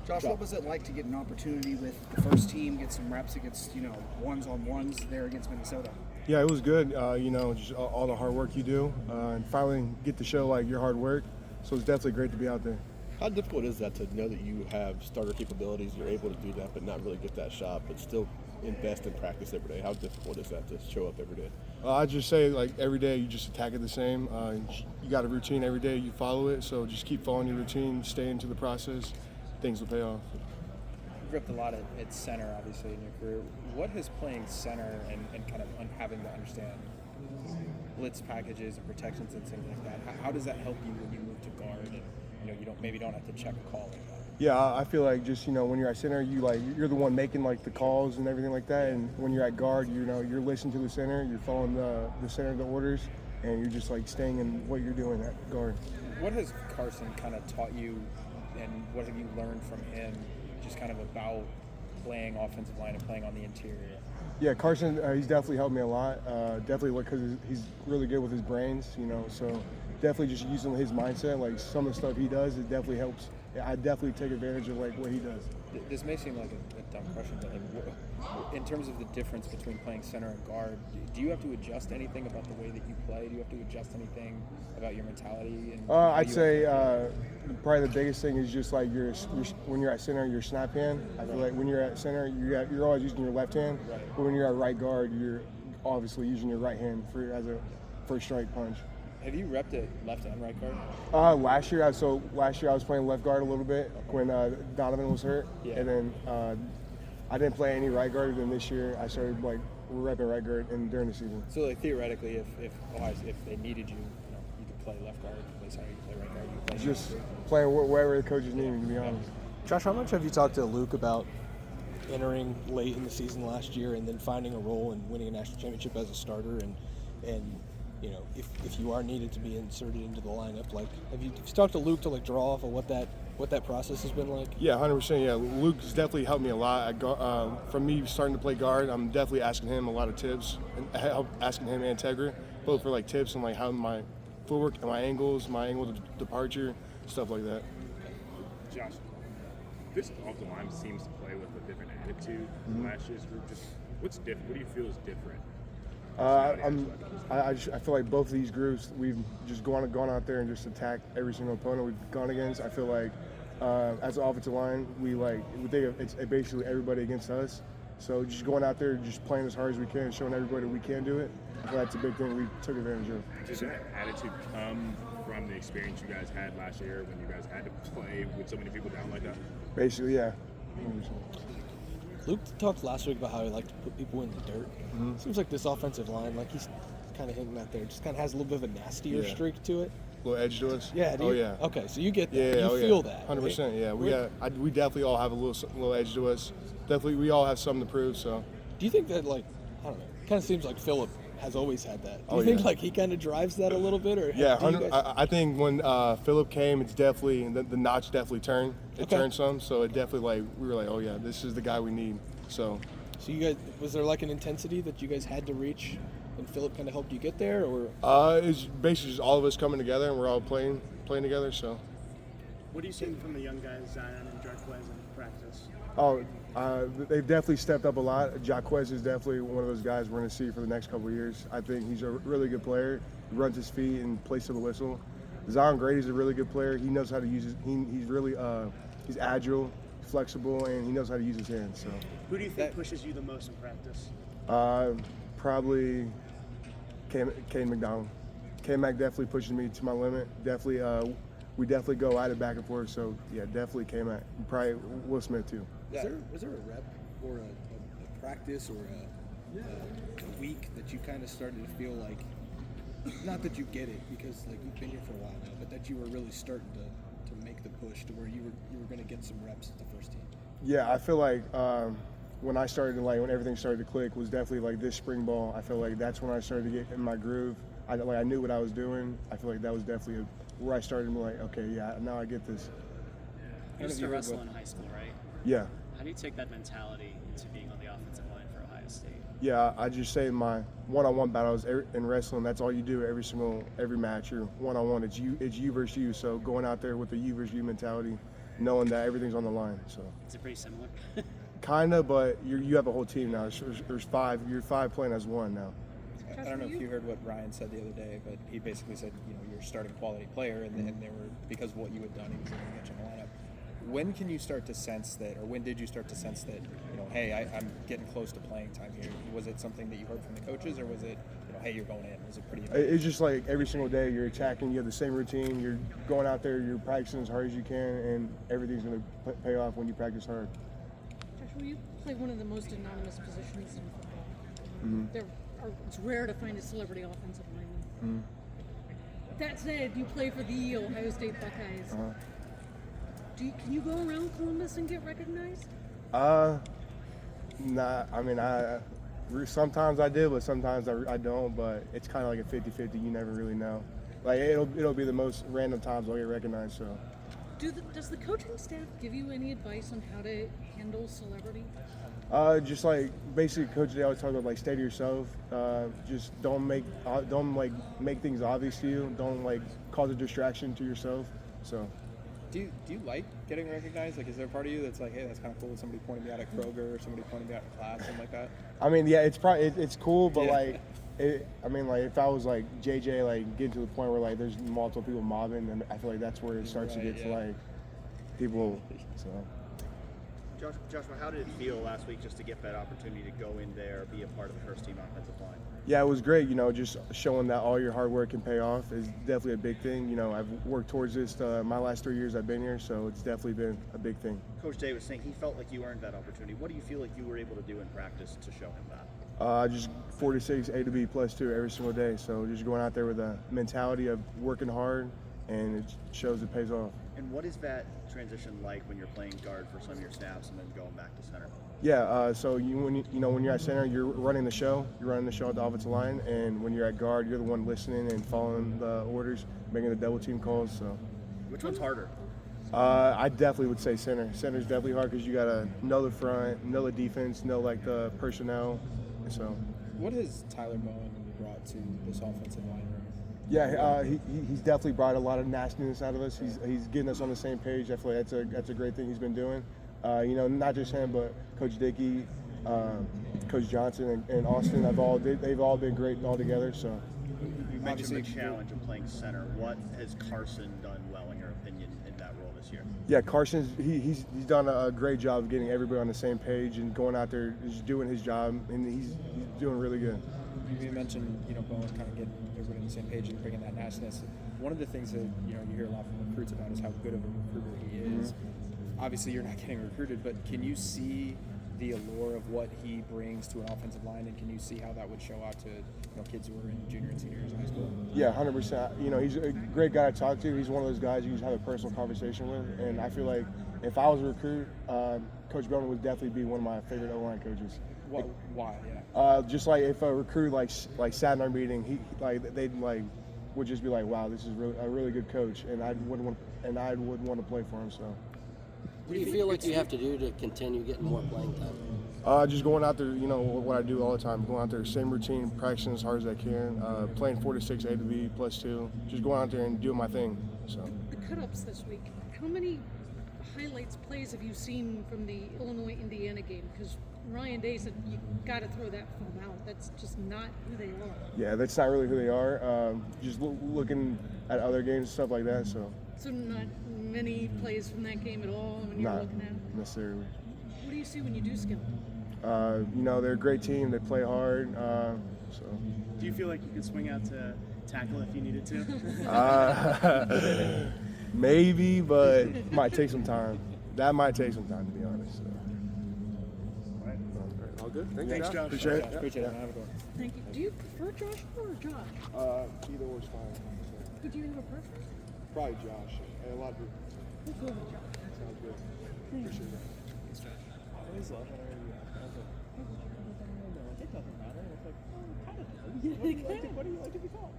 Josh, what was it like to get an opportunity with the first team, get some reps against, ones-on-ones there against Minnesota? Yeah, it was good. Just all the hard work you do, and finally get to show like your hard work. So it's definitely great to be out there. How difficult is that to know that you have starter capabilities, you're able to do that, but not really get that shot, but still invest in practice every day? How difficult is that to show up every day? I just say like every day you just attack it the same. You got a routine every day, you follow it. So just keep following your routine, stay into the process. Things will pay off. You've ripped a lot at center, obviously, in your career. What has playing center and kind of having to understand blitz packages and protections and things like that, how does that help you when you move to guard and you don't have to check a call like that? Yeah, I feel like just when you're at center, you're the one making like the calls and everything like that. And when you're at guard, you're listening to the center, you're following the center, the orders, and you're just like staying in what you're doing at guard. What has Carson kind of taught you, and what have you learned from him, just kind of about playing offensive line and playing on the interior? Yeah, Carson, he's definitely helped me a lot. Definitely because he's really good with his brains, so definitely just using his mindset. Like some of the stuff he does, it definitely helps. I definitely take advantage of like what he does. This may seem like a dumb question, but in terms of the difference between playing center and guard, do you have to adjust anything about the way that you play? Do you have to adjust anything about your mentality? And I'd say probably the biggest thing is just like when you're at center, your snap hand. I feel like when you're at center, you're always using your left hand, but when you're at right guard, you're obviously using your right hand as a first strike punch. Have you repped it left and right guard? Last year I was playing left guard a little bit when Donovan was hurt, and then I didn't play any right guard. And then this year I started repping right guard during the season. So theoretically, if they needed you, you could play left guard, you could play center, you could play right guard, you could play just playing wherever the coaches need me, to be honest. Josh, how much have you talked to Luke about entering late in the season last year and then finding a role and winning a national championship as a starter and if you are needed to be inserted into the lineup, have you talked to Luke to draw off of what that process has been like? Yeah, 100%. Yeah, Luke's definitely helped me a lot. From me starting to play guard, I'm definitely asking him a lot of tips and asking him and Tegra both for tips and how my footwork and my angle of departure, stuff like that. Josh, this offensive line seems to play with a different attitude than last year's group. Just what's different? What do you feel is different? I feel like both of these groups, we've just gone out there and just attacked every single opponent we've gone against. I feel like as an offensive line, we think it's basically everybody against us. So just going out there, just playing as hard as we can, showing everybody we can do it. I feel that's a big thing we took advantage of. Does that attitude come from the experience you guys had last year when you guys had to play with so many people down like that? Basically, yeah. Luke talked last week about how he liked to put people in the dirt. Mm-hmm. Seems like this offensive line, he's kind of hinting out there, just kind of has a little bit of a nastier streak to it. A little edge to us? Yeah. Yeah. Okay, so you get that. Yeah, you feel that. 100%. Right? Yeah, we definitely all have a little edge to us. Definitely, we all have something to prove. So. Do you think that I don't know? Kind of seems like Philip has always had that. Do you think he kind of drives that a little bit, or? Yeah, I think when Philip came, it's definitely the notch definitely turned. It turned some, so it definitely we were like, oh yeah, this is the guy we need. So you guys, was there an intensity that you guys had to reach, and Philip kind of helped you get there, or? It's basically just all of us coming together, and we're all playing together. So. What are you seeing from the young guys, Zion and Jarquez, in practice? They've definitely stepped up a lot. Jaquez is definitely one of those guys we're going to see for the next couple of years. I think he's a really good player. He runs his feet and plays to the whistle. Zion Grady's a really good player. He knows how to use he's really he's agile, flexible, and he knows how to use his hands. So. Who do you think pushes you the most in practice? Probably Kane McDonald. K-Mac definitely pushes me to my limit. Definitely, we definitely go at it back and forth. So yeah, definitely K-Mac. Probably Will Smith too. Was there a rep or a practice or a week that you kind of started to feel like, not that you get it because you've been here for a while now, but that you were really starting to make the push to where you were going to get some reps at the first team? Yeah, I feel like when I started when everything started to click was definitely this spring ball. I feel like that's when I started to get in my groove. I knew what I was doing. I feel like that was definitely where I started to be like, okay, yeah, now I get this. You used to wrestle in high school, right? Yeah. How do you take that mentality into being on the offensive line for Ohio State? Yeah, I just say in my one-on-one battles in wrestling, that's all you do every match. You're one-on-one. It's you versus you. So going out there with the you versus you mentality, knowing that everything's on the line. So Is it pretty similar? kinda, but you have a whole team now. There's five. You're five playing as one now. I don't know if you heard what Ryan said the other day, but he basically said, you're a starting quality player, and they were, because of what you had done, he was able to get you in the lineup. When can you start to sense that, or when did you start to sense that, hey, I'm getting close to playing time here? Was it something that you heard from the coaches, or was it, hey, you're going in? Was it pretty? It's just like every single day you're attacking. You have the same routine. You're going out there. You're practicing as hard as you can, and everything's going to pay off when you practice hard. Joshua, you play one of the most anonymous positions in football. It's rare to find a celebrity offensive lineman. That said, you play for the Ohio State Buckeyes. Can you go around Columbus and get recognized? Nah. I mean, sometimes I do, but sometimes I don't. But it's kind of like a 50-50. You never really know. Like it'll be the most random times I'll get recognized. So. Does the coaching staff give you any advice on how to handle celebrity? Just like basically, Coach, they always talk about like stay to yourself. Just don't make things obvious to you. Don't cause a distraction to yourself. So. Do you like getting recognized? Like, is there a part of you that's like, hey, that's kind of cool? Somebody pointed me out at Kroger, or somebody pointed me out in class, something like that. I mean, yeah, it's cool, but Yeah. if I was like JJ, getting to the point where there's multiple people mobbing, then I feel like that's where it starts to get to people. So. Joshua, how did it feel last week just to get that opportunity to go in there, be a part of the first team offensive line? Yeah, it was great. Just showing that all your hard work can pay off is definitely a big thing. I've worked towards this my last 3 years I've been here, so it's definitely been a big thing. Coach Day was saying he felt like you earned that opportunity. What do you feel like you were able to do in practice to show him that? Just 46 A to B +2 every single day. So just going out there with a mentality of working hard, and it shows it pays off. And what is that transition like when you're playing guard for some of your snaps and then going back to center? Yeah, so when you're at center, you're running the show. You're running the show at the offensive line, and when you're at guard, you're the one listening and following the orders, making the double team calls. So, which one's harder? I definitely would say center. Center's definitely hard because you gotta know the front, know the defense, know the personnel. So, what has Tyler Bowen brought to this offensive line room? Yeah, he's definitely brought a lot of nastiness out of us. He's getting us on the same page. I feel like that's a great thing he's been doing. Not just him, but Coach Dickey, Coach Johnson, and Austin. They've all been great all together. So you mentioned the challenge of playing center. What has Carson done well, in your opinion, in that role this year? Yeah, Carson's he's done a great job of getting everybody on the same page and going out there just doing his job, and he's doing really good. You mentioned Bowen kind of getting everybody on the same page and bringing that nastiness. One of the things that you hear a lot from recruits about is how good of a recruiter he is. Obviously, you're not getting recruited, but can you see the allure of what he brings to an offensive line, and can you see how that would show out to kids who are in junior and senior years in high school? Yeah, 100%. He's a great guy to talk to. He's one of those guys you can just have a personal conversation with, and I feel like if I was a recruit, Coach Bowen would definitely be one of my favorite O-line coaches. Why? Yeah. Just if a recruit sat in our meeting, they'd would just be like, wow, this is a really good coach, and I would want to play for him. So. What do you feel like you have to do to continue getting more playing time? Just going out there, what I do all the time, going out there, same routine, practicing as hard as I can, playing 4 to 6 A to B +2, just going out there and doing my thing. So. The cut-ups this week, how many highlights plays have you seen from the Illinois-Indiana game? Because Ryan Day said you got to throw that film out. That's just not who they are. Yeah, that's not really who they are. Just looking at other games and stuff like that. So not many plays from that game at all when you're looking at them? Not necessarily. What do you see when you do scout them? They're a great team. They play hard. So. Do you feel like you could swing out to tackle if you needed to? Maybe, but it might take some time. That might take some time, to be honest. So. All good. Thanks, Josh. Appreciate it. Appreciate it. Have a good one. Thank you. Do you prefer Joshua or Josh? Either or's fine. But do you have a preference? Probably Josh. A lot of people. We'll go with Josh. Sounds good. Appreciate it. Thanks, Josh. I always love whenever you ask. I was like, it doesn't matter. It's like, kind of does. What do you like to be called?